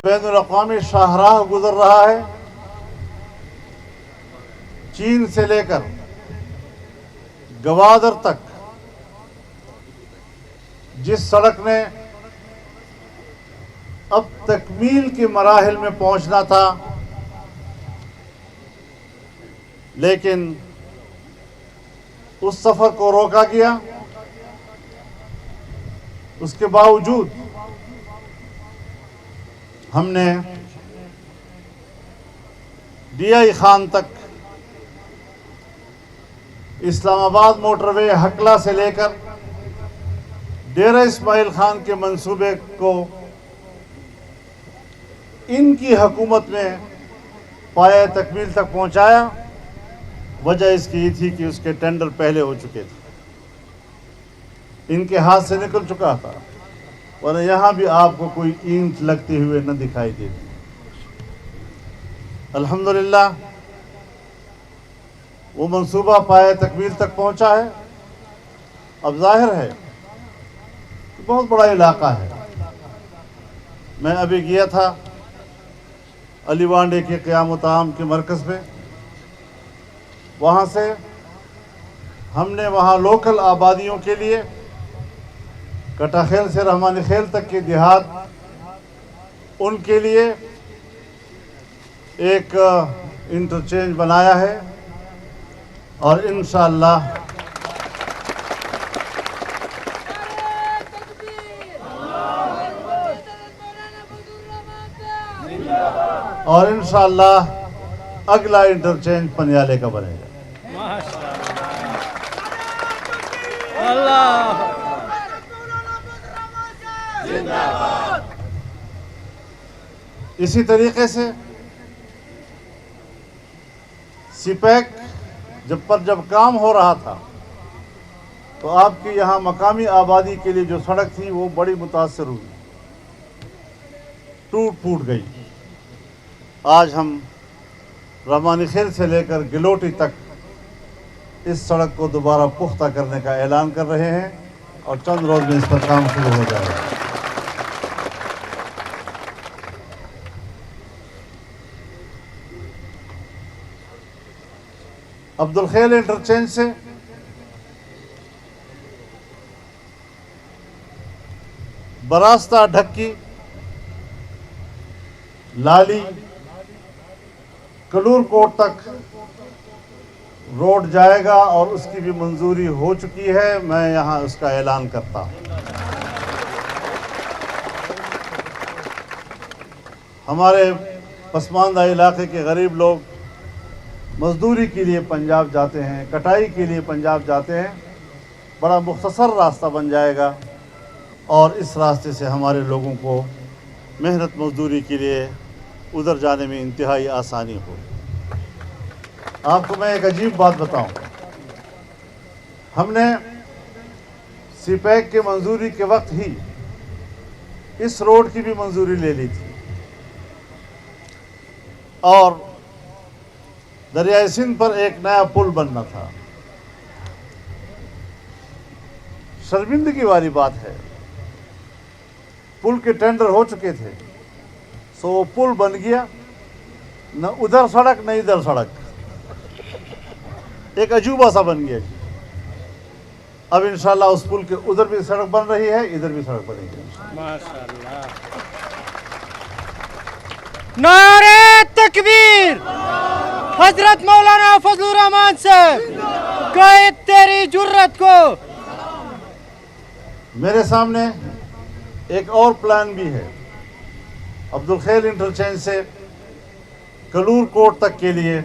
بین الاقوامی شاہراہ گزر رہا ہے، چین سے لے کر گوادر تک جس سڑک نے اب تکمیل کے مراحل میں پہنچنا تھا، لیکن اس سفر کو روکا گیا، اس کے باوجود ہم نے ڈی آئی خان تک اسلام آباد موٹر وے ہکلا سے لے کر ڈیرہ اسماعیل خان کے منصوبے کو ان کی حکومت میں پایہ تکمیل تک پہنچایا۔ وجہ اس کی یہ تھی کہ اس کے ٹینڈر پہلے ہو چکے تھے، ان کے ہاتھ سے نکل چکا تھا، ورنہ یہاں بھی آپ کو کوئی اینٹ لگتے ہوئے نہ دکھائی دیتی۔ الحمدللہ وہ منصوبہ پایہ تکمیل تک پہنچا ہے۔ اب ظاہر ہے کہ بہت بڑا علاقہ ہے۔ میں ابھی گیا تھا علی وانڈے کے قیام و طعام کے مرکز میں، وہاں سے ہم نے وہاں لوکل آبادیوں کے لیے کٹا خیل سے رحمانی خیل تک کے دیہات، ان کے لیے ایک انٹرچینج بنایا ہے، اور انشاءاللہ اگلا انٹرچینج پنیالے کا بنے گا۔ اسی طریقے سے سی پیک جب کام ہو رہا تھا تو آپ کی یہاں مقامی آبادی کے لیے جو سڑک تھی وہ بڑی متاثر ہوئی، ٹوٹ پھوٹ گئی۔ آج ہم رحمانی خیل سے لے کر گلوٹی تک اس سڑک کو دوبارہ پختہ کرنے کا اعلان کر رہے ہیں، اور چند روز میں اس پر کام شروع ہو جائے گا۔ عبدالخیل انٹرچینج سے براستہ ڈھکی لالی کلور کوٹ تک روڈ جائے گا، اور اس کی بھی منظوری ہو چکی ہے۔ میں یہاں اس کا اعلان کرتا ہوں۔ ہمارے پسماندہ علاقے کے غریب لوگ مزدوری کے لیے پنجاب جاتے ہیں، کٹائی کے لیے پنجاب جاتے ہیں، بڑا مختصر راستہ بن جائے گا، اور اس راستے سے ہمارے لوگوں کو محنت مزدوری کے لیے ادھر جانے میں انتہائی آسانی ہو۔ آپ کو میں ایک عجیب بات بتاؤں، ہم نے سی پیک کے منظوری کے وقت ہی اس روڈ کی بھی منظوری لے لی تھی، اور دریائے سندھ پر ایک نیا پل بننا تھا۔ شرمندگی والی بات ہے، پل کے ٹینڈر ہو چکے تھے، سو وہ پل بن گیا، نہ ادھر سڑک نہ ادھر سڑک، ایک عجوبہ سا بن گیا۔ اب انشاءاللہ اس پل کے ادھر بھی سڑک بن رہی ہے، ادھر بھی سڑک بنے گی۔ ماشاءاللہ، نعرہ تکبیر! حضرت مولانا فضل الرحمان صاحب، قائد تیری جرت کو! میرے سامنے ایک اور پلان بھی ہے، عبدالخیل انٹرچینج سے کلور کوٹ تک کے لیے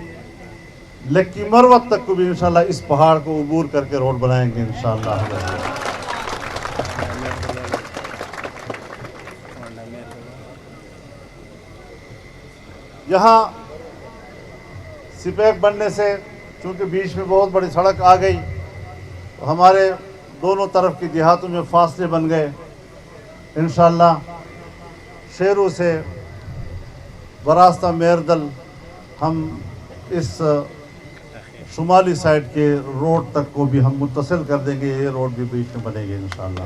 لکی مروت تک کو بھی انشاءاللہ اس پہاڑ کو عبور کر کے روڈ بنائیں گے انشاءاللہ۔ یہاں سی پیک بننے سے چونکہ بیچ میں بہت بڑی سڑک آ گئی، ہمارے دونوں طرف کی دیہاتوں میں فاصلے بن گئے۔ انشاءاللہ شیرو سے براستہ میردل ہم اس شمالی سائڈ کے روڈ تک کو بھی ہم متصل کر دیں گے، یہ روڈ بھی بیچ میں بنے گی انشاءاللہ۔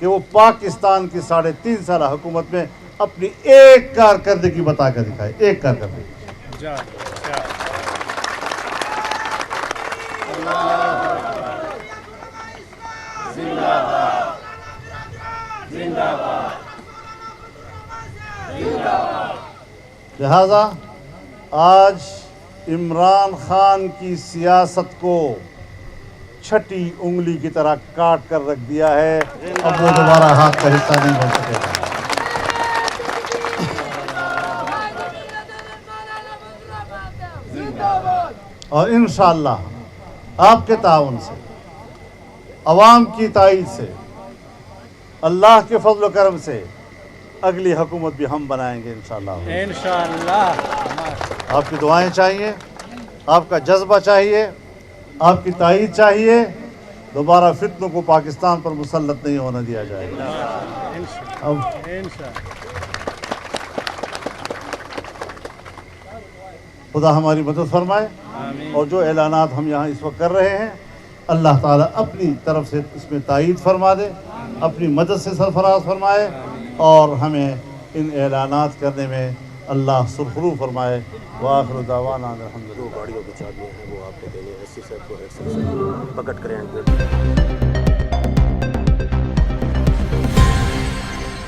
کہ وہ پاکستان کی 3.5 سالہ حکومت میں اپنی ایک کارکردگی بتا کر دکھائے، ایک کارکردگی۔ لہذا آج عمران خان کی سیاست کو چھٹی انگلی کی طرح کاٹ کر رکھ دیا ہے، اب وہ دوبارہ ہاتھ کا حصہ نہیں بن سکے گا۔ اور انشاءاللہ آپ کے تعاون سے، عوام کی تائید سے، اللہ کے فضل و کرم سے اگلی حکومت بھی ہم بنائیں گے انشاءاللہ۔ انشاءاللہ آپ کی دعائیں چاہیے، آپ کا جذبہ چاہیے، آپ کی تائید چاہیے، دوبارہ فتنوں کو پاکستان پر مسلط نہیں ہونے دیا جائے گا۔ اب خدا ہماری مدد فرمائے، اور جو اعلانات ہم یہاں اس وقت کر رہے ہیں اللہ تعالیٰ اپنی طرف سے اس میں تائید فرما دے، اپنی مدد سے سرفراز فرمائے، اور ہمیں ان اعلانات کرنے میں اللہ سرخرو فرمائے۔ وآخر دعوانا الحمدللہ۔ جو گاڑیوں کی چابیاں ہیں وہ آپ کو دینے ہیں، ایس سی صاحب کو ایکسل سے پکڑ کریں۔